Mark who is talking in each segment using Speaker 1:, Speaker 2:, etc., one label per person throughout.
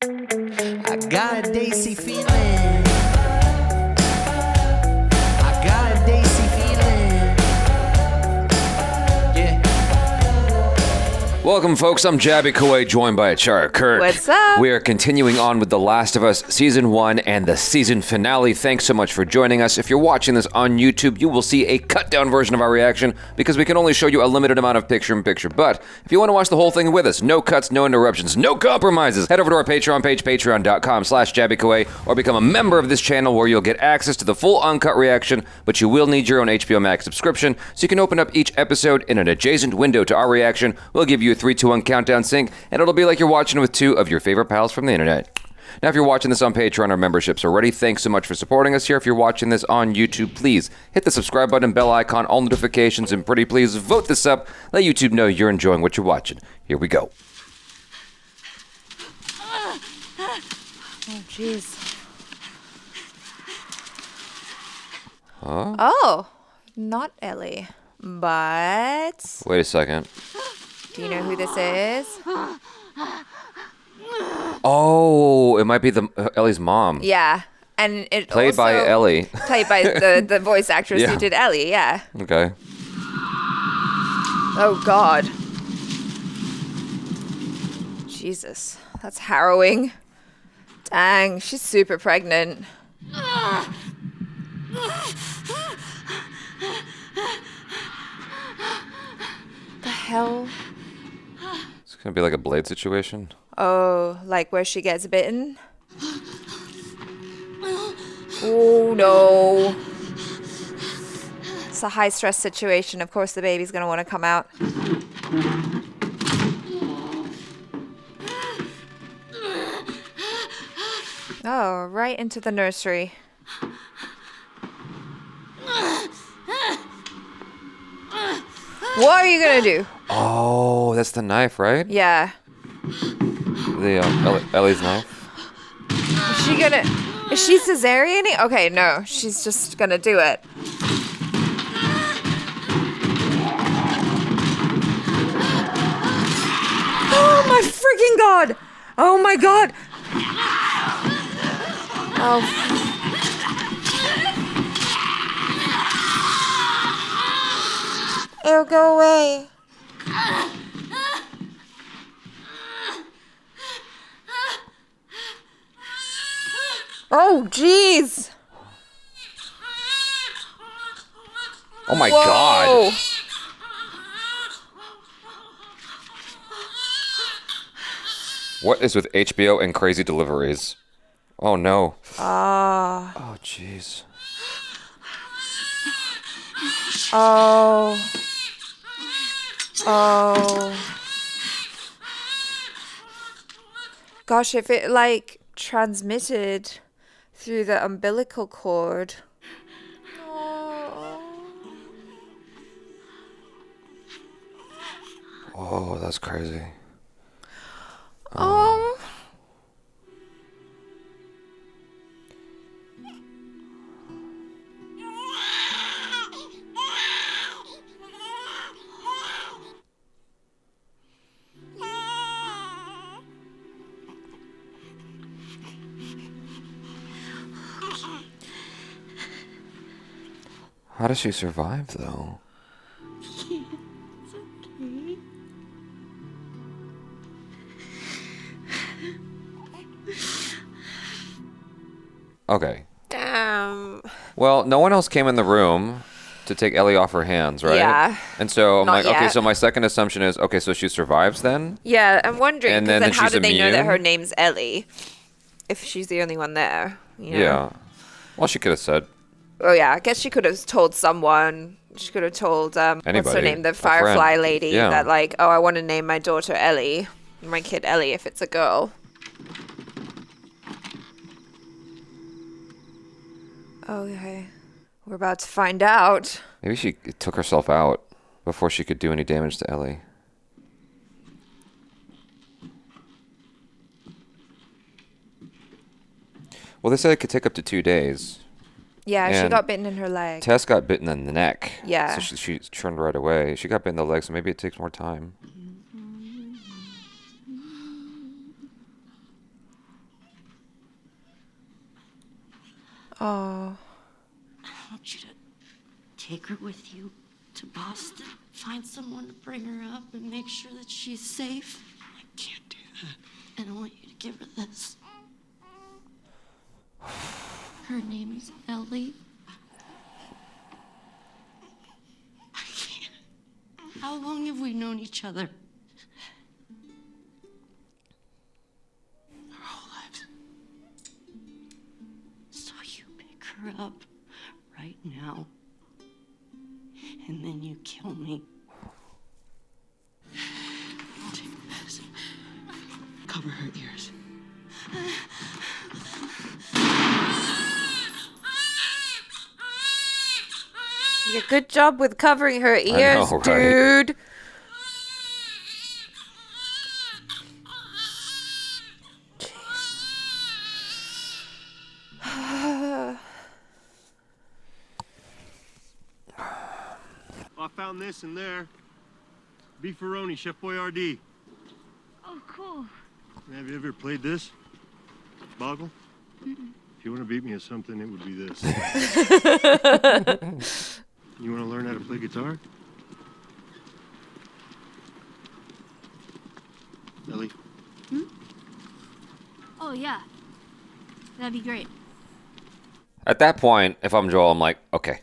Speaker 1: I got a daisy feeling. I got a daisy feeling. Yeah.
Speaker 2: Welcome, folks. I'm Jaby KOAY, joined by ACHARA KIRK.
Speaker 3: What's up?
Speaker 2: We are continuing on with The Last of Us Season 1 and the season finale. Thanks so much for joining us. If you're watching this on YouTube, you will see a cut-down version of our reaction because we can only show you a limited amount of picture-in-picture. But if you want to watch the whole thing with us, no cuts, no interruptions, no compromises, head over to our Patreon page, patreon.com/JabyKOAY, or become a member of this channel where you'll get access to the full uncut reaction, but you will need your own HBO Max subscription, so you can open up each episode in an adjacent window to our reaction. We'll give you a 3, 2, 1 countdown sync, and it'll be like you're watching with two of your favorite pals from the internet. Now, if you're watching this on Patreon, our memberships already, thanks so much for supporting us here. If you're watching this on YouTube, please hit the subscribe button, bell icon, all notifications, and pretty please vote this up. Let YouTube know you're enjoying what you're watching. Here we go.
Speaker 3: Oh, jeez.
Speaker 2: Huh?
Speaker 3: Oh, not Ellie, but...
Speaker 2: Wait a second.
Speaker 3: Do you know who this is?
Speaker 2: Oh, it might be Ellie's mom.
Speaker 3: Yeah, and it
Speaker 2: Played by Ellie.
Speaker 3: Played by the voice actress
Speaker 2: Yeah.
Speaker 3: who did Ellie, yeah.
Speaker 2: Okay.
Speaker 3: Oh, God. Jesus, that's harrowing. Dang, she's super pregnant. The hell?
Speaker 2: It's gonna be like a Blade situation.
Speaker 3: Oh, like where she gets bitten? Oh, no. It's a high-stress situation. Of course, the baby's going to want to come out. Oh, right into the nursery. What are you going to do?
Speaker 2: Oh, that's the knife, right?
Speaker 3: Yeah.
Speaker 2: The Ellie's knife.
Speaker 3: Is she cesareaning? Okay, no. She's just gonna do it. Oh my freaking God! Oh my God! Oh. Ew, go away. Oh, jeez.
Speaker 2: Oh my
Speaker 3: Whoa.
Speaker 2: God. What is with HBO and crazy deliveries? Oh no. Oh jeez.
Speaker 3: Oh. Oh. Gosh, if it like transmitted through the umbilical cord.
Speaker 2: Oh, that's crazy.
Speaker 3: Oh.
Speaker 2: How does she survive, though?
Speaker 4: It's okay.
Speaker 2: Okay.
Speaker 3: Damn.
Speaker 2: Well, no one else came in the room to take Ellie off her hands, right?
Speaker 3: Yeah.
Speaker 2: And so I'm
Speaker 3: Not
Speaker 2: like, okay,
Speaker 3: yet.
Speaker 2: so my second assumption is, okay, so she survives then?
Speaker 3: Yeah, I'm wondering,
Speaker 2: And
Speaker 3: because
Speaker 2: then
Speaker 3: then how
Speaker 2: she's
Speaker 3: did they know that
Speaker 2: immune?
Speaker 3: her name's Ellie? If she's the only one there. You know?
Speaker 2: Yeah. Well, she could have said.
Speaker 3: Oh, yeah. I guess she could have told someone. She could have told, what's her
Speaker 2: Anybody.
Speaker 3: name? The
Speaker 2: A friend.
Speaker 3: Firefly lady.
Speaker 2: Yeah.
Speaker 3: That, like, oh, I want to name my daughter Ellie. My kid Ellie if it's a girl. Okay. We're about to find out.
Speaker 2: Maybe she took herself out before she could do any damage to Ellie. Well, they said it could take up to 2 days.
Speaker 3: Yeah, she
Speaker 2: And
Speaker 3: got bitten in her leg.
Speaker 2: Tess got bitten in the neck.
Speaker 3: Yeah.
Speaker 2: So she turned right away. She got bitten in the leg, so maybe it takes more time.
Speaker 3: Oh.
Speaker 4: I want you to take her with you to Boston. Find someone to bring her up and make sure that she's safe.
Speaker 5: I can't do that.
Speaker 4: And I want you to give her this. Her name is Ellie. I can't. How long have we known each other? Our whole lives. So you pick her up right now. And then you kill me. Take this. Cover her ears.
Speaker 3: Yeah, good job with covering her ears,
Speaker 2: know, right?
Speaker 3: dude.
Speaker 5: I found this in there. Beefaroni, Chef Boyardee.
Speaker 4: Oh, cool.
Speaker 5: Have you ever played this? Boggle? If you want to beat me at something, it would be this. You want to learn how to play guitar? Ellie?
Speaker 4: Oh, yeah. That'd be great.
Speaker 2: At that point, if I'm Joel, I'm like, okay,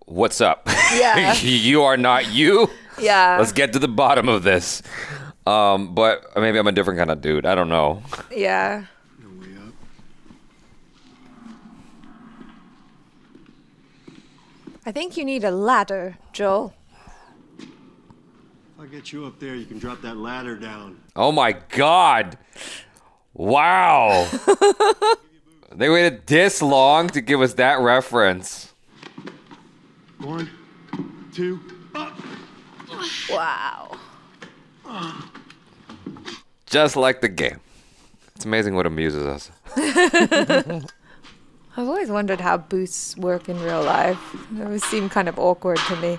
Speaker 2: what's up?
Speaker 3: Yeah.
Speaker 2: You are not you.
Speaker 3: Yeah.
Speaker 2: Let's get to the bottom of this. But maybe I'm a different kind of dude. I don't know.
Speaker 3: Yeah.
Speaker 5: No way up.
Speaker 3: I think you need a ladder, Joel.
Speaker 5: If I get you up there, you can drop that ladder down.
Speaker 2: Oh my God. Wow. They waited this long to give us that reference.
Speaker 5: 1, 2, up!
Speaker 3: Wow.
Speaker 2: Just like the game. It's amazing what amuses us.
Speaker 3: I've always wondered how boosts work in real life. It always seemed kind of awkward to me.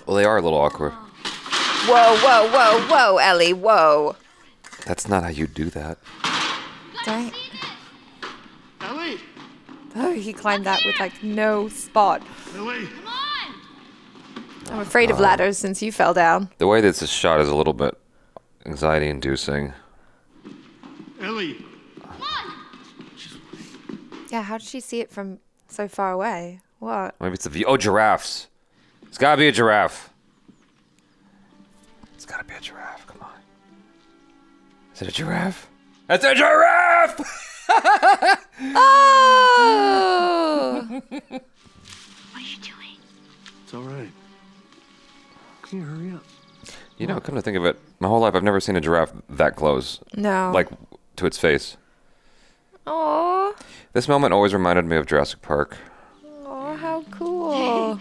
Speaker 2: Well, they are a little awkward.
Speaker 3: Whoa, whoa, whoa, whoa, Ellie, whoa.
Speaker 2: That's not how you do that.
Speaker 3: Dang.
Speaker 5: Ellie!
Speaker 3: Oh, he climbed that with like no spot.
Speaker 5: Ellie!
Speaker 3: I'm afraid of ladders since you fell down.
Speaker 2: The way this is shot is a little bit anxiety-inducing.
Speaker 5: Ellie!
Speaker 3: Yeah, how did she see it from so far away? What?
Speaker 2: Maybe it's the view. Oh, giraffes. It's gotta be a giraffe. It's gotta be a giraffe. Come on. Is it a giraffe? It's a giraffe!
Speaker 3: Oh!
Speaker 4: What are you doing?
Speaker 5: It's all right. Can you hurry up?
Speaker 2: You know, come to think of it, my whole life I've never seen a giraffe that close.
Speaker 3: No.
Speaker 2: Like, to its face.
Speaker 3: Aw.
Speaker 2: This moment always reminded me of Jurassic Park.
Speaker 3: Oh, how cool.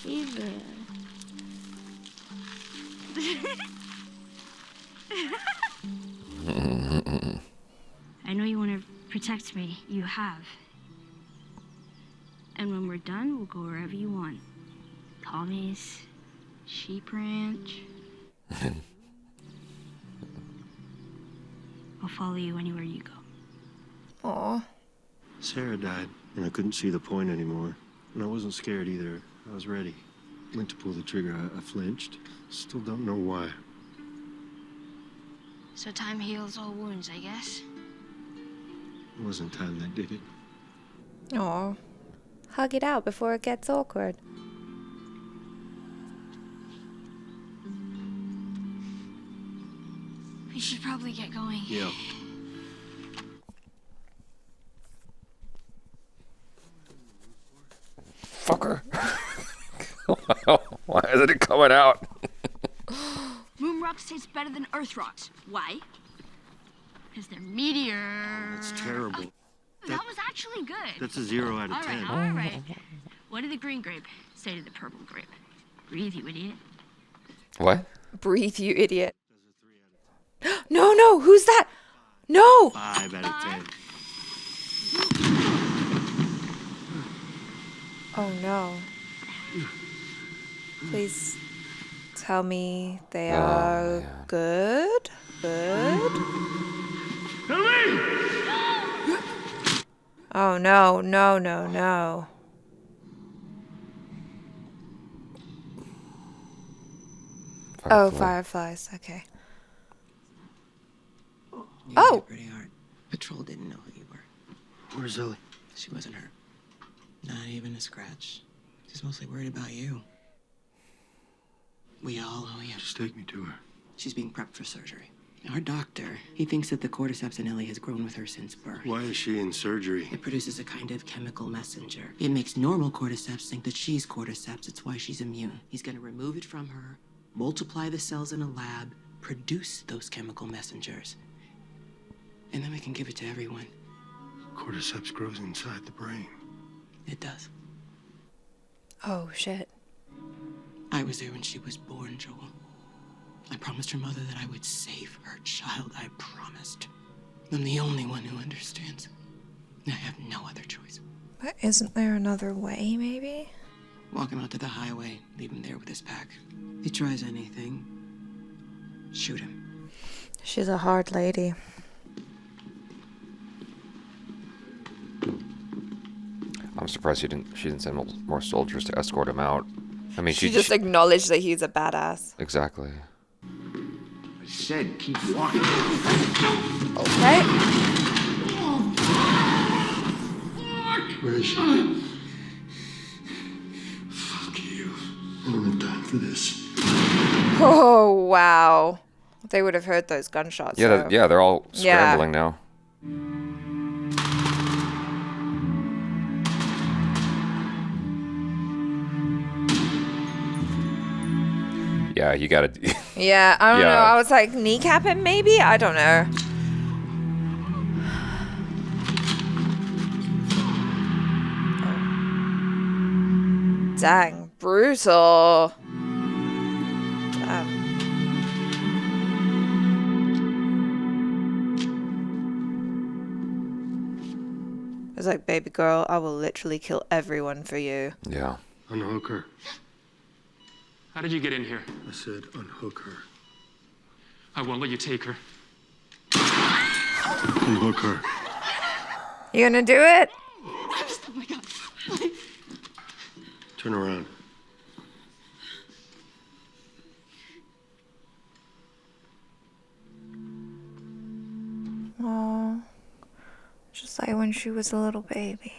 Speaker 4: Eva. I know you want to protect me. You have. And when we're done, we'll go wherever you want. Tommy's, Sheep Ranch. I'll follow you anywhere you go.
Speaker 3: Aw.
Speaker 5: Sarah died, and I couldn't see the point anymore. And I wasn't scared either. I was ready. Went to pull the trigger. I flinched. Still don't know why.
Speaker 4: So time heals all wounds, I guess.
Speaker 5: It wasn't time that did it.
Speaker 3: Aw. Hug it out before it gets awkward.
Speaker 4: We should probably get going.
Speaker 5: Yeah.
Speaker 2: Fucker. Why isn't it coming out?
Speaker 4: Moon rocks taste better than Earth rocks. Why? Because they're meteors.
Speaker 5: It's terrible.
Speaker 4: That was actually good.
Speaker 5: That's a 0 out of 10.
Speaker 4: All right. What did the green grape say to the purple grape? Breathe, you idiot.
Speaker 2: What?
Speaker 3: Breathe, you idiot. No, no, who's that? No!
Speaker 5: 5 out of 10.
Speaker 3: Oh no. Please tell me they are
Speaker 2: yeah.
Speaker 3: good? Good? Oh, no, no, no, no. Oh, fireflies. Okay. Oh!
Speaker 6: Pretty hard. Patrol didn't know who you were.
Speaker 5: Where's Ellie?
Speaker 6: She wasn't hurt. Not even a scratch. She's mostly worried about you. We all owe you.
Speaker 5: Just take me to her.
Speaker 6: She's being prepped for surgery. Our doctor, he thinks that the cordyceps in Ellie has grown with her since birth.
Speaker 5: Why is she in surgery?
Speaker 6: It produces a kind of chemical messenger. It makes normal cordyceps think that she's cordyceps. It's why she's immune. He's gonna remove it from her, multiply the cells in a lab, produce those chemical messengers. And then we can give it to everyone.
Speaker 5: Cordyceps grows inside the brain.
Speaker 6: It does.
Speaker 3: Oh, shit.
Speaker 6: I was there when she was born, Joel. I promised her mother that I would save her child. I promised. I'm the only one who understands. I have no other choice.
Speaker 3: But isn't there another way, maybe?
Speaker 6: Walk him out to the highway, leave him there with his pack. If he tries anything, shoot him.
Speaker 3: She's a hard lady.
Speaker 2: I'm surprised she didn't send more soldiers to escort him out. I mean,
Speaker 3: She just acknowledged that he's a badass.
Speaker 2: Exactly.
Speaker 7: I said keep walking.
Speaker 3: Okay.
Speaker 5: Where is she? Fuck you. I don't have time for this.
Speaker 3: Oh, wow. They would have heard those gunshots.
Speaker 2: Yeah,
Speaker 3: though.
Speaker 2: they're all
Speaker 3: Yeah.
Speaker 2: scrambling now. Yeah, you gotta.
Speaker 3: Yeah, I don't know.
Speaker 2: Yeah.
Speaker 3: I was like, kneecap him maybe? I don't know. Dang, brutal. Damn. It was like, baby girl, I will literally kill everyone for you.
Speaker 2: Yeah.
Speaker 5: Unhook her.
Speaker 8: How did you get in here?
Speaker 5: I said unhook her.
Speaker 8: I won't let you take her.
Speaker 5: Unhook her.
Speaker 3: You gonna do it?
Speaker 4: Oh my God.
Speaker 5: Turn around.
Speaker 3: Oh, just like when she was a little baby.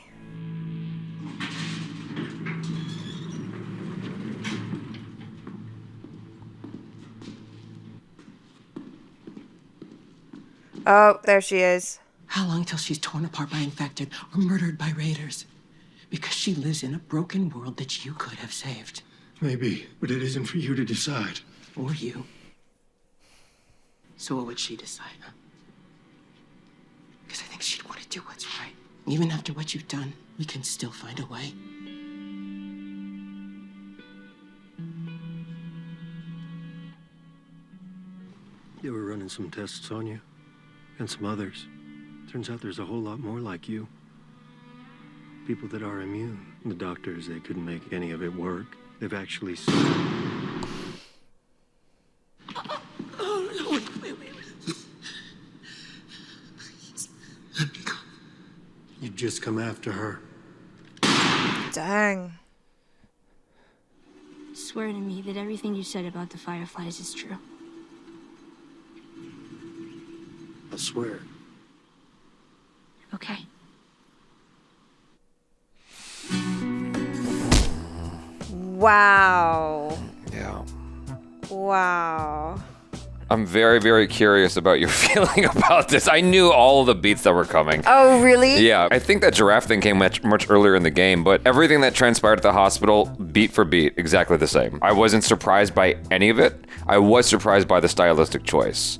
Speaker 3: Oh, there she is.
Speaker 6: How long till she's torn apart by infected or murdered by raiders? Because she lives in a broken world that you could have saved.
Speaker 5: Maybe, but it isn't for you to decide.
Speaker 6: Or you. So what would she decide, huh? Because I think she'd want to do what's right. Even after what you've done, we can still find a way.
Speaker 5: They were running some tests on you, and some others. Turns out there's a whole lot more like you. People that are immune. The doctors, they couldn't make any of it work. They've actually
Speaker 6: Oh, no, wait.
Speaker 5: You've just come after her.
Speaker 3: Dang.
Speaker 4: Swear to me that everything you said about the Fireflies is true.
Speaker 5: I swear.
Speaker 4: Okay.
Speaker 3: Wow.
Speaker 2: Yeah.
Speaker 3: Wow.
Speaker 2: I'm very, very curious about your feeling about this. I knew all of the beats that were coming.
Speaker 3: Oh, really?
Speaker 2: Yeah, I think that giraffe thing came much earlier in the game, but everything that transpired at the hospital, beat for beat, exactly the same. I wasn't surprised by any of it. I was surprised by the stylistic choice.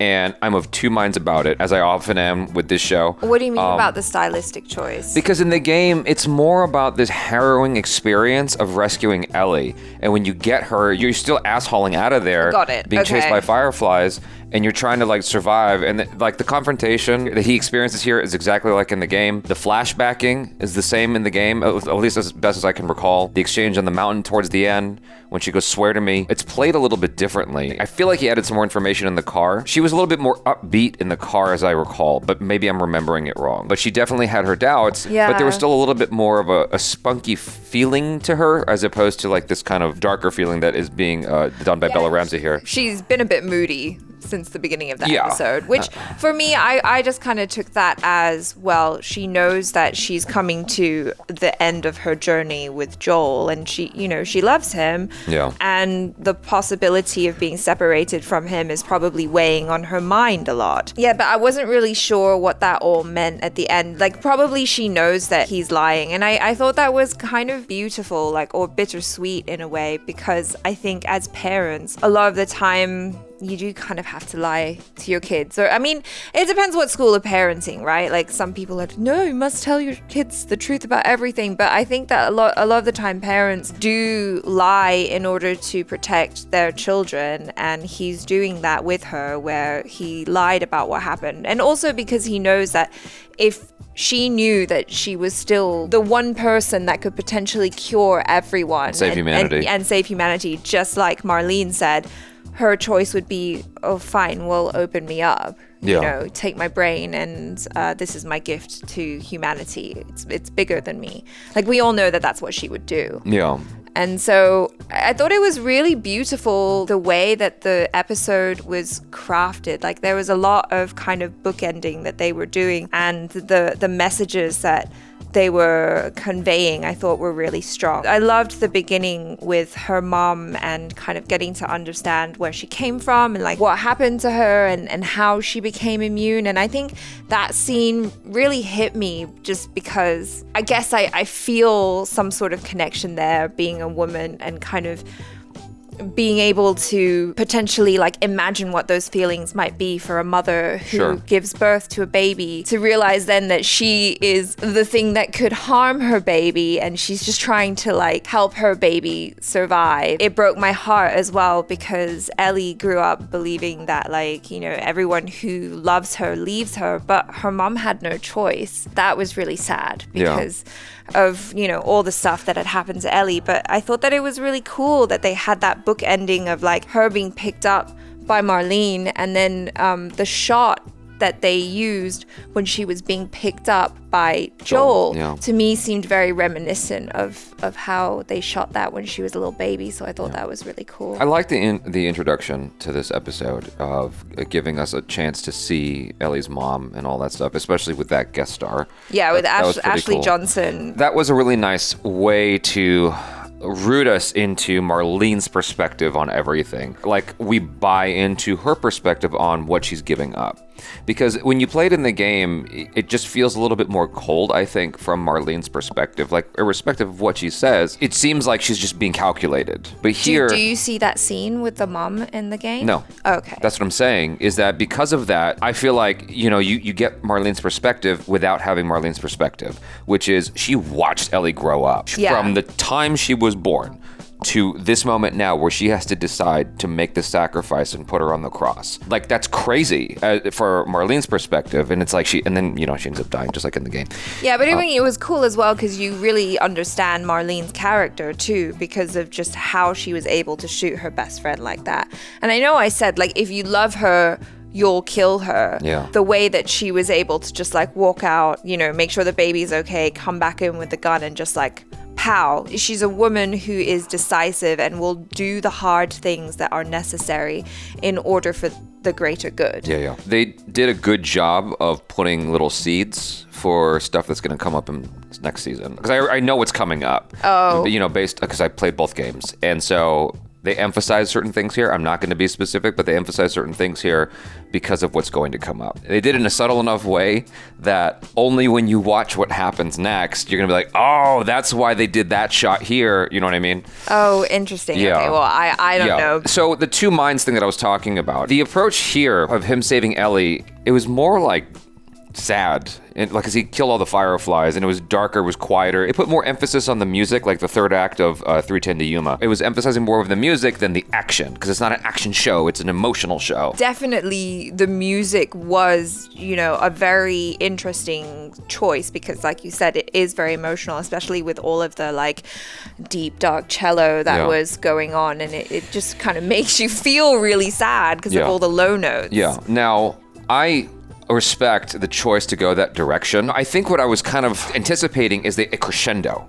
Speaker 2: And I'm of two minds about it, as I often am with this show.
Speaker 3: What do you mean about the stylistic choice?
Speaker 2: Because in the game, it's more about this harrowing experience of rescuing Ellie. And when you get her, you're still assholing out of there.
Speaker 3: Got it.
Speaker 2: Being chased
Speaker 3: Okay.
Speaker 2: by fireflies. and you're trying to like survive, and like the confrontation that he experiences here is exactly like in the game. The flashbacking is the same in the game, at least as best as I can recall. The exchange on the mountain towards the end when she goes, swear to me, it's played a little bit differently. I feel like he added some more information in the car. She was a little bit more upbeat in the car as I recall, but maybe I'm remembering it wrong. But she definitely had her doubts, but there was still a little bit more of a spunky feeling to her as opposed to like this kind of darker feeling that is being done by Bella Ramsey here.
Speaker 3: She's been a bit moody since the beginning of the episode, which for me, I just kind of took that as, well, she knows that she's coming to the end of her journey with Joel, and she, you know, she loves him.
Speaker 2: Yeah.
Speaker 3: And the possibility of being separated from him is probably weighing on her mind a lot. Yeah, but I wasn't really sure what that all meant at the end. Like, probably she knows that he's lying. And I thought that was kind of beautiful, like, or bittersweet in a way, because I think as parents, a lot of the time, you do kind of have to lie to your kids. Or, I mean, it depends what school of parenting, right? Like, some people are, no, you must tell your kids the truth about everything. But I think that a lot of the time parents do lie in order to protect their children. And he's doing that with her, where he lied about what happened. And also because he knows that if she knew that she was still the one person that could potentially cure everyone.
Speaker 2: Save humanity.
Speaker 3: And save humanity, just like Marlene said, her choice would be, oh, fine, well, open me up. You know, take my brain, and this is my gift to humanity. It's bigger than me. Like, we all know that that's what she would do.
Speaker 2: Yeah.
Speaker 3: And so I thought it was really beautiful the way that the episode was crafted. Like, there was a lot of kind of bookending that they were doing, and the messages that they were conveying, I thought, were really strong. I loved the beginning with her mom and kind of getting to understand where she came from and like what happened to her and how she became immune. And I think that scene really hit me just because I guess I feel some sort of connection there, being a woman and kind of being able to potentially like imagine what those feelings might be for a mother who gives birth to a baby, to realize then that she is the thing that could harm her baby and she's just trying to like help her baby survive. It broke my heart as well because Ellie grew up believing that, like, you know, everyone who loves her leaves her, but her mom had no choice. That was really sad because of, you know, all the stuff that had happened to Ellie. But I thought that it was really cool that they had that book ending of like her being picked up by Marlene, and then the shot that they used when she was being picked up by Joel to me seemed very reminiscent of how they shot that when she was a little baby. So I thought that was really cool.
Speaker 2: I like the introduction to this episode of giving us a chance to see Ellie's mom and all that stuff, especially with that guest star.
Speaker 3: Yeah, with
Speaker 2: that
Speaker 3: Ashley
Speaker 2: cool.
Speaker 3: Johnson.
Speaker 2: That was a really nice way to root us into Marlene's perspective on everything. Like, we buy into her perspective on what she's giving up. Because when you play it in the game, it just feels a little bit more cold, I think, from Marlene's perspective. Like, irrespective of what she says, it seems like she's just being calculated. But here...
Speaker 3: Do you see that scene with the mom in the game?
Speaker 2: No.
Speaker 3: Okay.
Speaker 2: That's what I'm saying, is that because of that, I feel like, you know, you get Marlene's perspective without having Marlene's perspective, which is she watched Ellie grow up. From the time she was born to this moment now where she has to decide to make the sacrifice and put her on the cross. Like, that's crazy for Marlene's perspective. And it's like and then, you know, she ends up dying just like in the game.
Speaker 3: Yeah, but I mean, it was cool as well because you really understand Marlene's character too, because of just how she was able to shoot her best friend like that. And I know I said, like, if you love her, you'll kill her.
Speaker 2: Yeah.
Speaker 3: The way that she was able to just like walk out, you know, make sure the baby's okay, come back in with the gun and just like pow. She's a woman who is decisive and will do the hard things that are necessary in order for the greater good.
Speaker 2: Yeah. They did a good job of putting little seeds for stuff that's going to come up in next season. Because I know what's coming up.
Speaker 3: Oh.
Speaker 2: You know, because I played both games. And so they emphasize certain things here. I'm not going to be specific, but they emphasize certain things here because of what's going to come up. They did it in a subtle enough way that only when you watch what happens next, you're going to be like, oh, that's why they did that shot here. You know what I mean?
Speaker 3: Oh, interesting.
Speaker 2: Yeah.
Speaker 3: Okay, well, I don't know.
Speaker 2: So the two minds thing that I was talking about, the approach here of him saving Ellie, it was more like sad. And like, 'cause he killed all the Fireflies, and it was darker, it was quieter. It put more emphasis on the music, like the third act of 3:10 to Yuma. It was emphasizing more of the music than the action, because it's not an action show, it's an emotional show.
Speaker 3: Definitely the music was, you know, a very interesting choice because, like you said, it is very emotional, especially with all of the like deep, dark cello that was going on, and it just kind of makes you feel really sad because of all the low notes.
Speaker 2: Yeah. Now, I respect the choice to go that direction. I think what I was kind of anticipating is a crescendo.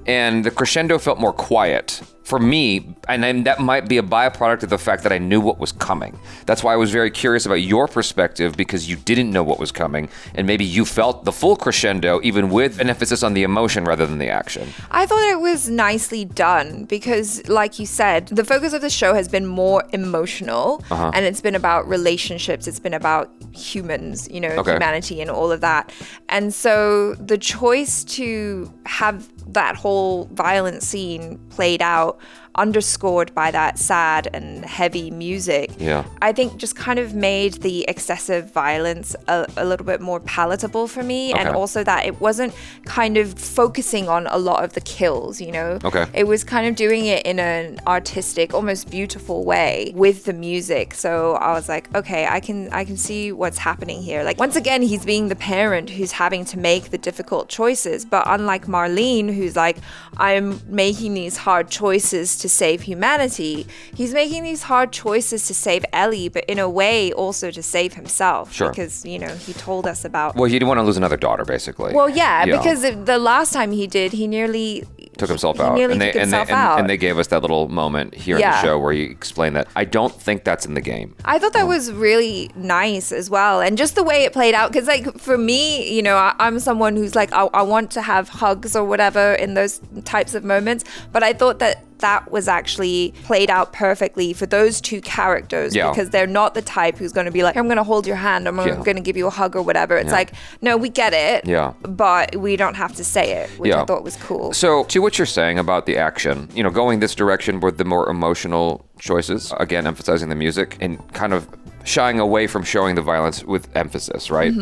Speaker 2: And the crescendo felt more quiet for me, and that might be a byproduct of the fact that I knew what was coming. That's why I was very curious about your perspective, because you didn't know what was coming, and maybe you felt the full crescendo, even with an emphasis on the emotion rather than the action.
Speaker 3: I thought it was nicely done because, like you said, the focus of the show has been more emotional, and it's been about relationships, it's been about humans, you know, humanity and all of that. And so the choice to have that whole violent scene played out, underscored by that sad and heavy music, I think just kind of made the excessive violence a little bit more palatable for me. And also that it wasn't kind of focusing on a lot of the kills, you know? It was kind of doing it in an artistic, almost beautiful way with the music. So I was like, okay, I can see what's happening here. Like, once again, he's being the parent who's having to make the difficult choices. But unlike Marlene, who's like, I'm making these hard choices to save humanity, he's making these hard choices to save Ellie, but in a way also to save himself. Because, you know, he told us about...
Speaker 2: Well, he didn't want to lose another daughter, basically.
Speaker 3: Well, yeah. Because the last time he did, he nearly...
Speaker 2: took himself out. And they gave us that little moment here in the show where he explained that. I don't think that's in the game.
Speaker 3: I thought that was really nice as well. And just the way it played out, because like for me, you know, I'm someone who's like, I want to have hugs or whatever in those types of moments. But I thought that was actually played out perfectly for those two characters because they're not the type who's going to be like, I'm going to hold your hand, I'm going to give you a hug or whatever. It's like, no, we get it, but we don't have to say it, which I thought was cool.
Speaker 2: So to what you're saying about the action, you know, going this direction with the more emotional choices, again, emphasizing the music and kind of shying away from showing the violence with emphasis, right?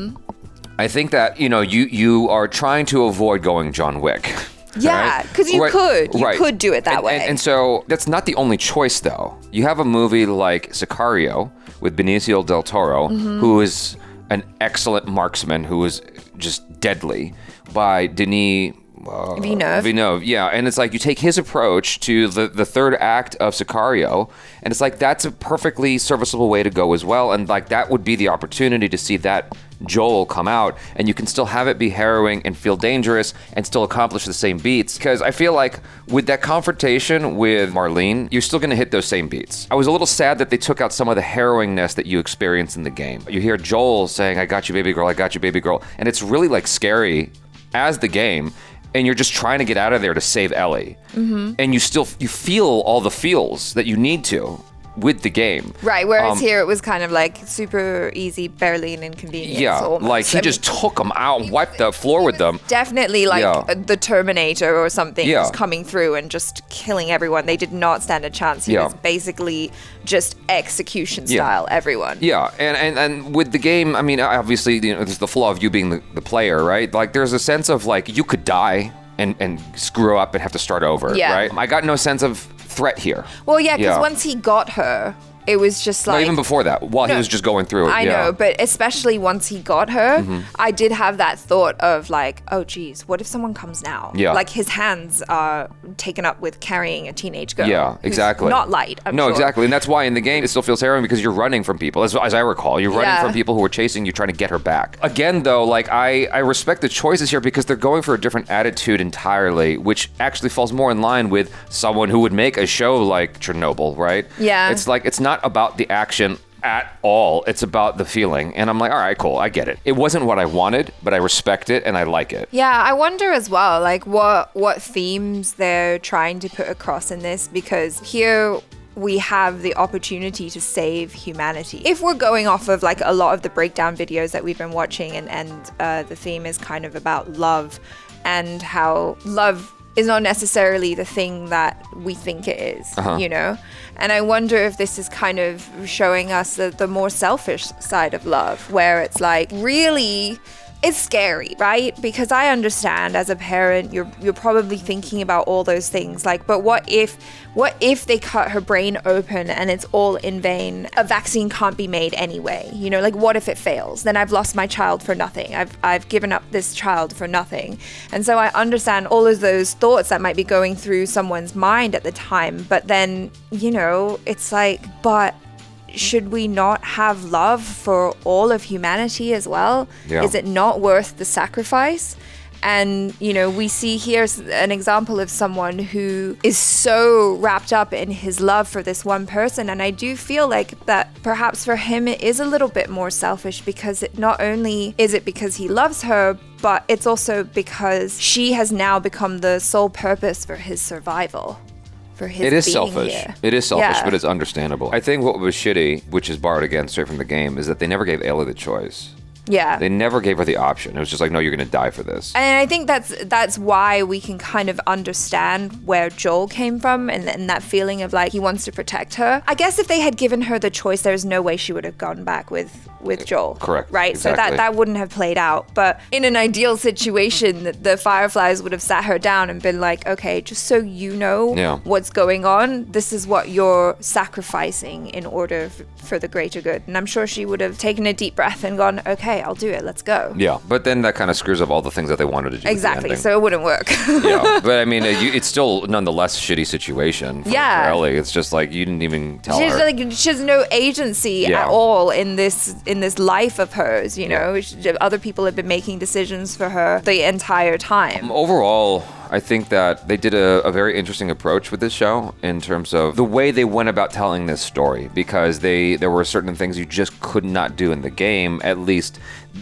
Speaker 2: I think that, you know, you are trying to avoid going John Wick.
Speaker 3: Yeah, because you could do it that way.
Speaker 2: And so that's not the only choice, though. You have a movie like Sicario with Benicio del Toro, who is an excellent marksman, who is just deadly, by Denis Villeneuve, yeah. And it's like you take his approach to the third act of Sicario, and it's like that's a perfectly serviceable way to go as well. And like that would be the opportunity to see that Joel come out, and you can still have it be harrowing and feel dangerous and still accomplish the same beats. Because I feel like with that confrontation with Marlene, you're still going to hit those same beats. I was a little sad that they took out some of the harrowingness that you experience in the game. You hear Joel saying, I got you, baby girl, I got you, baby girl. And it's really like scary as the game. And you're just trying to get out of there to save Ellie. And you feel all the feels that you need to with the game.
Speaker 3: Right, whereas here it was kind of like super easy, barely an inconvenience.
Speaker 2: Yeah,
Speaker 3: almost.
Speaker 2: like he just took them out and wiped the floor with them.
Speaker 3: Definitely like the Terminator or something was coming through and just killing everyone. They did not stand a chance. He was basically just execution style, everyone.
Speaker 2: Yeah, and with the game, I mean, obviously, you know, there's the flaw of you being the player, right? Like there's a sense of like you could die and screw up and have to start over, right? I got no sense of threat here.
Speaker 3: Well, yeah, because once he got her, it was just like...
Speaker 2: No, even before that, while he was just going through it.
Speaker 3: I know, but especially once he got her, I did have that thought of like, oh geez, what if someone comes now?
Speaker 2: Yeah.
Speaker 3: Like his hands are taken up with carrying a teenage girl.
Speaker 2: Yeah, exactly.
Speaker 3: Not light, I'm sure.
Speaker 2: Exactly. And that's why in the game it still feels harrowing because you're running from people. As I recall, you're running from people who are chasing you, trying to get her back. Again, though, like I respect the choices here because they're going for a different attitude entirely, which actually falls more in line with someone who would make a show like Chernobyl, right?
Speaker 3: Yeah.
Speaker 2: It's like, it's not about the action at all. It's about the feeling. And I'm like, all right, cool, I get it. It wasn't what I wanted, but I respect it and I like it.
Speaker 3: Yeah, I wonder as well, like what themes they're trying to put across in this, because here we have the opportunity to save humanity. If we're going off of like a lot of the breakdown videos that we've been watching, and the theme is kind of about love and how love is not necessarily the thing that we think it is, you know? And I wonder if this is kind of showing us the more selfish side of love, where it's like, really, it's scary, right? Because I understand as a parent, you're probably thinking about all those things. Like, but what if they cut her brain open and it's all in vain? A vaccine can't be made anyway. You know, like what if it fails? Then I've lost my child for nothing. I've given up this child for nothing. And so I understand all of those thoughts that might be going through someone's mind at the time. But then, you know, it's like, but should we not have love for all of humanity as well?
Speaker 2: Yeah.
Speaker 3: Is it not worth the sacrifice? And, you know, we see here an example of someone who is so wrapped up in his love for this one person. And I do feel like that perhaps for him it is a little bit more selfish, because it not only is it because he loves her, but it's also because she has now become the sole purpose for his survival.
Speaker 2: It is selfish.
Speaker 3: Here.
Speaker 2: It is selfish,
Speaker 3: Yeah.
Speaker 2: but it's understandable. I think what was shitty, which is borrowed again straight from the game, is that they never gave Ellie the choice.
Speaker 3: Yeah.
Speaker 2: They never gave her the option. It was just like, no, you're going to die for this.
Speaker 3: And I think that's why we can kind of understand where Joel came from, and that feeling of like he wants to protect her. I guess if they had given her the choice, there's no way she would have gone back with Joel.
Speaker 2: Correct.
Speaker 3: Right?
Speaker 2: Exactly.
Speaker 3: So that wouldn't have played out. But in an ideal situation, the Fireflies would have sat her down and been like, okay, just so you know what's going on, this is what you're sacrificing in order for the greater good. And I'm sure she would have taken a deep breath and gone, okay, I'll do it. Let's go.
Speaker 2: Yeah, but then that kind of screws up all the things that they wanted to do.
Speaker 3: Exactly. So it wouldn't work.
Speaker 2: Yeah, but I mean, it's still nonetheless shitty situation for Ellie. It's just like you didn't even tell her.
Speaker 3: She has no agency at all in this life of hers. You know, other people have been making decisions for her the entire time.
Speaker 2: Overall, I think that they did a very interesting approach with this show in terms of the way they went about telling this story, because there were certain things you just could not do in the game, at least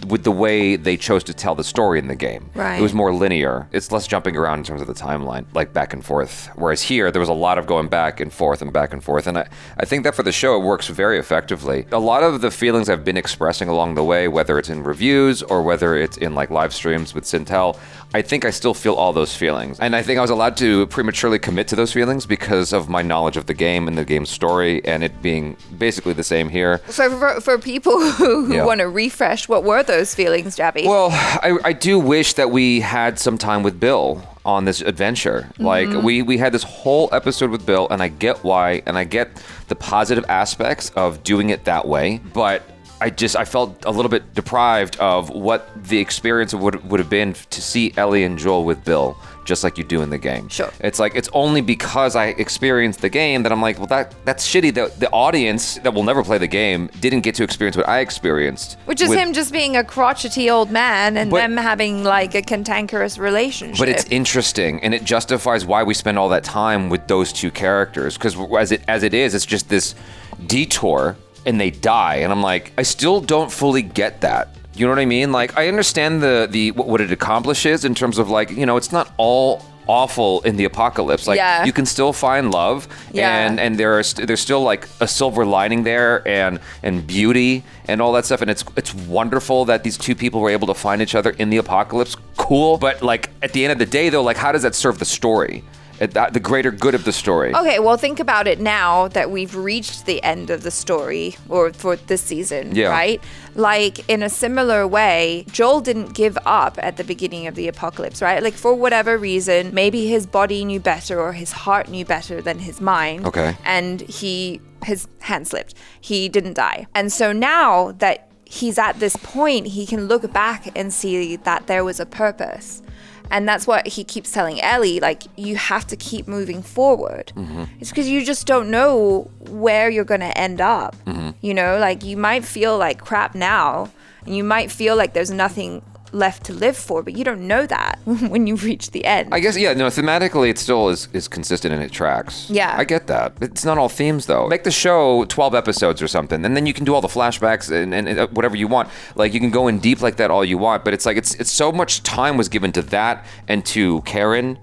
Speaker 2: with the way they chose to tell the story in the game.
Speaker 3: Right.
Speaker 2: It was more linear. It's less jumping around in terms of the timeline, like back and forth. Whereas here, there was a lot of going back and forth and back and forth. And I think that for the show, it works very effectively. A lot of the feelings I've been expressing along the way, whether it's in reviews or whether it's in like live streams with Sintel, I think I still feel all those feelings. And I think I was allowed to prematurely commit to those feelings because of my knowledge of the game and the game's story and it being basically the same here.
Speaker 3: So for people who want to refresh, what were those feelings, Jaby?
Speaker 2: Well, I do wish that we had some time with Bill on this adventure. Like we had this whole episode with Bill, and I get why, and I get the positive aspects of doing it that way, but I felt a little bit deprived of what the experience would have been to see Ellie and Joel with Bill, just like you do in the game.
Speaker 3: Sure.
Speaker 2: It's like, it's only because I experienced the game that I'm like, well, that's shitty that the audience that will never play the game didn't get to experience what I experienced.
Speaker 3: Which is him just being a crotchety old man and them having like a cantankerous relationship.
Speaker 2: But it's interesting, and it justifies why we spend all that time with those two characters, because as it is, it's just this detour and they die, and I'm like, I still don't fully get that. You know what I mean? Like, I understand the what it accomplishes in terms of like, you know, it's not all awful in the apocalypse. Like, you can still find love, and there's still like a silver lining there, and beauty and all that stuff, and it's wonderful that these two people were able to find each other in the apocalypse. Cool, but like at the end of the day, though, like how does that serve the story? The greater good of the story.
Speaker 3: Okay, well, think about it now that we've reached the end of the story, or for this season, right? Like, in a similar way, Joel didn't give up at the beginning of the apocalypse, right? Like, for whatever reason, maybe his body knew better or his heart knew better than his mind.
Speaker 2: Okay.
Speaker 3: And his hand slipped. He didn't die. And so now that he's at this point, he can look back and see that there was a purpose. And that's what he keeps telling Ellie, like, you have to keep moving forward. It's because you just don't know where you're going to end up. You know, like, you might feel like crap now, and you might feel like there's nothing left to live for, but you don't know that when you reach the end.
Speaker 2: I guess, thematically it still is consistent and it tracks.
Speaker 3: Yeah.
Speaker 2: I get that. It's not all themes, though. Make the show 12 episodes or something, and then you can do all the flashbacks and whatever you want. Like, you can go in deep like that all you want, but it's like, it's so much time was given to that and to Karen.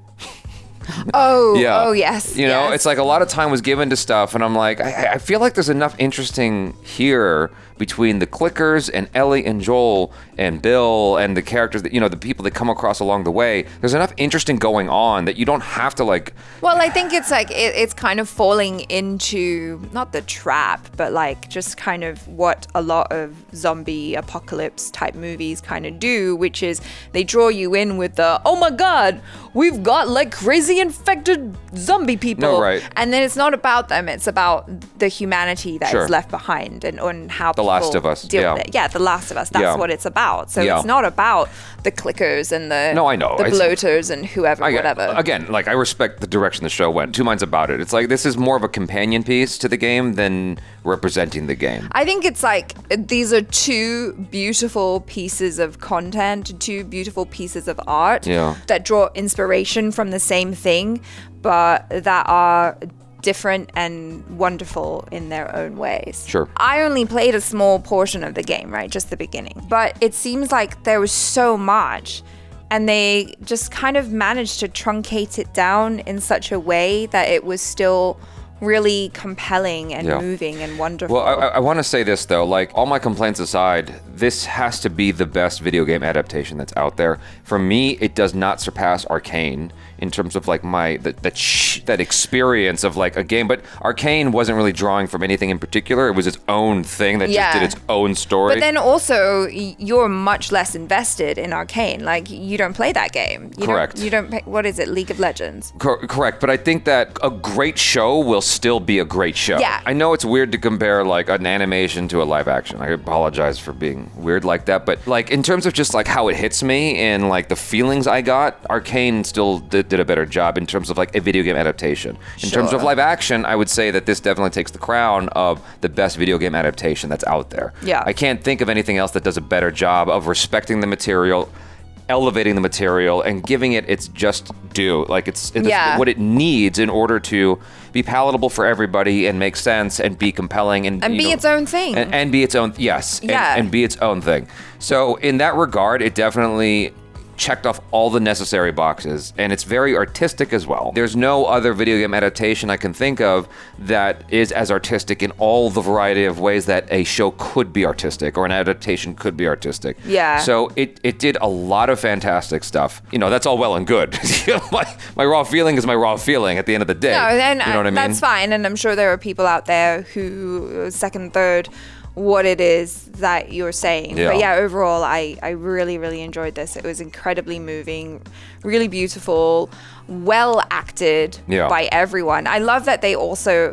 Speaker 3: Oh, yes.
Speaker 2: You know, it's like a lot of time was given to stuff, and I'm like, I feel like there's enough interesting here between the clickers and Ellie and Joel and Bill and the characters that, the people that come across along the way, there's enough interesting going on that you don't have to like...
Speaker 3: Well, I think it's like, it's kind of falling into, not the trap, but like just kind of what a lot of zombie apocalypse type movies kind of do, which is they draw you in with the, oh my God, we've got like crazy infected zombie people.
Speaker 2: No, right.
Speaker 3: And then it's not about them, it's about the humanity that
Speaker 2: Sure.
Speaker 3: is left behind and how
Speaker 2: The
Speaker 3: people
Speaker 2: Last of Us,
Speaker 3: deal
Speaker 2: yeah.
Speaker 3: with it. Yeah, The Last of Us. That's
Speaker 2: Yeah.
Speaker 3: what it's about. So
Speaker 2: Yeah.
Speaker 3: it's not about the clickers and the
Speaker 2: No, I know.
Speaker 3: the
Speaker 2: It's-
Speaker 3: bloaters and whoever, whatever.
Speaker 2: Again, like I respect the direction the show went. Two minds about it. It's like this is more of a companion piece to the game than representing the game.
Speaker 3: I think it's like these are two beautiful pieces of content, two beautiful pieces of art
Speaker 2: Yeah.
Speaker 3: that draw inspiration from the same thing, but that are different and wonderful in their own ways.
Speaker 2: Sure.
Speaker 3: I only played a small portion of the game, right? Just the beginning. But it seems like there was so much, and they just kind of managed to truncate it down in such a way that it was still really compelling and
Speaker 2: Yeah.
Speaker 3: moving and wonderful.
Speaker 2: Well, I want to say this though, like all my complaints aside, this has to be the best video game adaptation that's out there. For me, it does not surpass Arcane in terms of like that experience of like a game. But Arcane wasn't really drawing from anything in particular. It was its own thing that just did its own story.
Speaker 3: But then also, you're much less invested in Arcane. Like, you don't play that game.
Speaker 2: Correct.
Speaker 3: You don't play, what is it, League of Legends?
Speaker 2: Correct, but I think that a great show will still be a great show.
Speaker 3: Yeah.
Speaker 2: I know it's weird to compare like an animation to a live action. I apologize for being weird like that, but like in terms of just like how it hits me and like the feelings I got, Arcane still did a better job in terms of like a video game adaptation. In terms of
Speaker 3: Sure.
Speaker 2: live action, I would say that this definitely takes the crown of the best video game adaptation that's out there.
Speaker 3: Yeah.
Speaker 2: I can't think of anything else that does a better job of respecting the material, elevating the material, and giving it its just due. Like it's
Speaker 3: Yeah.
Speaker 2: what it needs in order to be palatable for everybody and make sense and be compelling and
Speaker 3: And
Speaker 2: you
Speaker 3: be
Speaker 2: know,
Speaker 3: its own thing.
Speaker 2: and be its own
Speaker 3: Yeah.
Speaker 2: and be its own thing. So in that regard, it definitely checked off all the necessary boxes, and it's very artistic as well. There's no other video game adaptation I can think of that is as artistic in all the variety of ways that a show could be artistic or an adaptation could be artistic.
Speaker 3: Yeah.
Speaker 2: So it did a lot of fantastic stuff. You know, that's all well and good. my raw feeling is my raw feeling at the end of the day.
Speaker 3: No, and
Speaker 2: you know what I mean?
Speaker 3: that's fine. And I'm sure there are people out there who second, third, what it is that you're saying.
Speaker 2: Yeah.
Speaker 3: But yeah, overall, I really, really enjoyed this. It was incredibly moving, really beautiful, well acted
Speaker 2: Yeah.
Speaker 3: by everyone. I love that they also,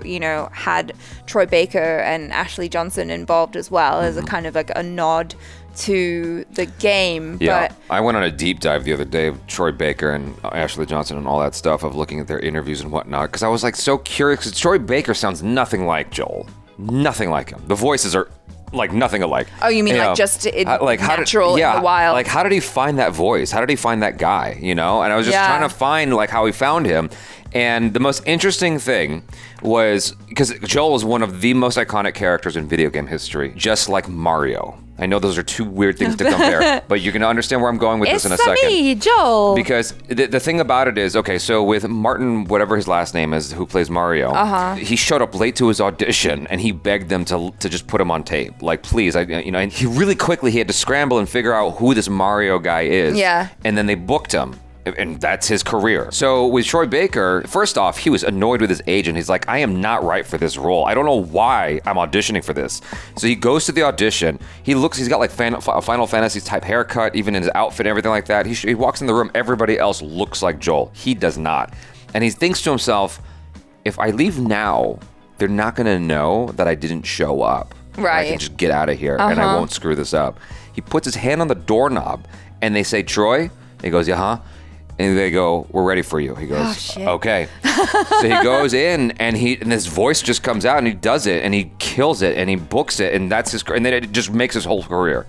Speaker 3: had Troy Baker and Ashley Johnson involved as well as a kind of like a nod to the game.
Speaker 2: Yeah,
Speaker 3: But
Speaker 2: I went on a deep dive the other day of Troy Baker and Ashley Johnson and all that stuff of looking at their interviews and whatnot, because I was like so curious, because Troy Baker sounds nothing like Joel. Nothing like him. The voices are like nothing alike.
Speaker 3: Oh, you mean like
Speaker 2: know,
Speaker 3: just
Speaker 2: in
Speaker 3: natural in the wild?
Speaker 2: Like how did he find that voice? How did he find that guy? And I was just
Speaker 3: Yeah.
Speaker 2: trying to find like how he found him. And the most interesting thing was, because Joel is one of the most iconic characters in video game history, just like Mario. I know those are two weird things to compare, but you're going to understand where I'm going with this in a second.
Speaker 3: me, Joel.
Speaker 2: Because the thing about it is, okay, so with Martin, whatever his last name is, who plays Mario, he showed up late to his audition and he begged them to just put him on tape. Like, please, and he really quickly, he had to scramble and figure out who this Mario guy is.
Speaker 3: Yeah.
Speaker 2: And then they booked him. And that's his career. So with Troy Baker, first off, he was annoyed with his agent. He's like, I am not right for this role. I don't know why I'm auditioning for this. So he goes to the audition. He's got like Final Fantasy type haircut, even in his outfit and everything like that. He walks in the room, everybody else looks like Joel. He does not. And he thinks to himself, if I leave now, they're not gonna know that I didn't show up.
Speaker 3: Right.
Speaker 2: I can just get out of here and I won't screw this up. He puts his hand on the doorknob and they say, Troy? He goes, yeah, huh? And they go, we're ready for you. He goes,
Speaker 3: Oh, shit.
Speaker 2: okay. So he goes in and his voice just comes out and he does it and he kills it and he books it and that's and then it just makes his whole career.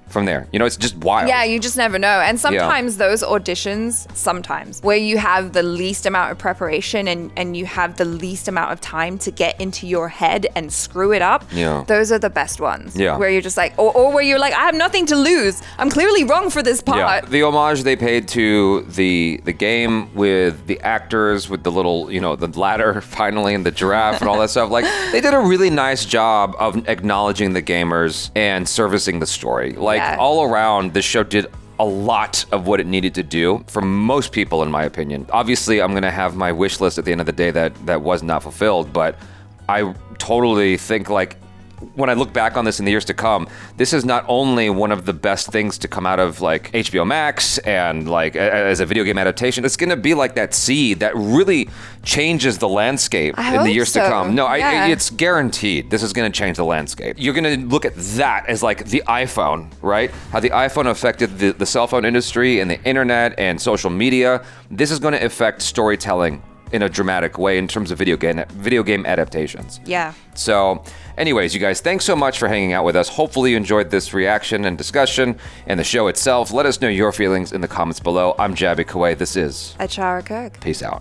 Speaker 2: from there. You know, it's just wild.
Speaker 3: Yeah, you just never know. And sometimes those auditions, where you have the least amount of preparation and you have the least amount of time to get into your head and screw it up, those are the best ones.
Speaker 2: Yeah.
Speaker 3: Where you're just like, or where you're like, I have nothing to lose. I'm clearly wrong for this part.
Speaker 2: Yeah. The homage they paid to the game with the actors, with the little, you know, the ladder finally and the giraffe and all that stuff. Like, they did a really nice job of acknowledging the gamers and servicing the story. Like, all around, this show did a lot of what it needed to do for most people, in my opinion. Obviously, I'm gonna have my wish list at the end of the day that was not fulfilled, but I totally think, like, when I look back on this in the years to come, this is not only one of the best things to come out of like HBO Max and like as a video game adaptation, it's gonna be like that seed that really changes the landscape in the years to come. No, it's guaranteed this is gonna change the landscape. You're gonna look at that as like the iPhone, right? How the iPhone affected the cell phone industry and the internet and social media. This is gonna affect storytelling in a dramatic way in terms of video game adaptations.
Speaker 3: Yeah.
Speaker 2: So, anyways, you guys, thanks so much for hanging out with us. Hopefully you enjoyed this reaction and discussion and the show itself. Let us know your feelings in the comments below. I'm Jaby KOAY. This is
Speaker 3: ACHARA KIRK.
Speaker 2: Peace out.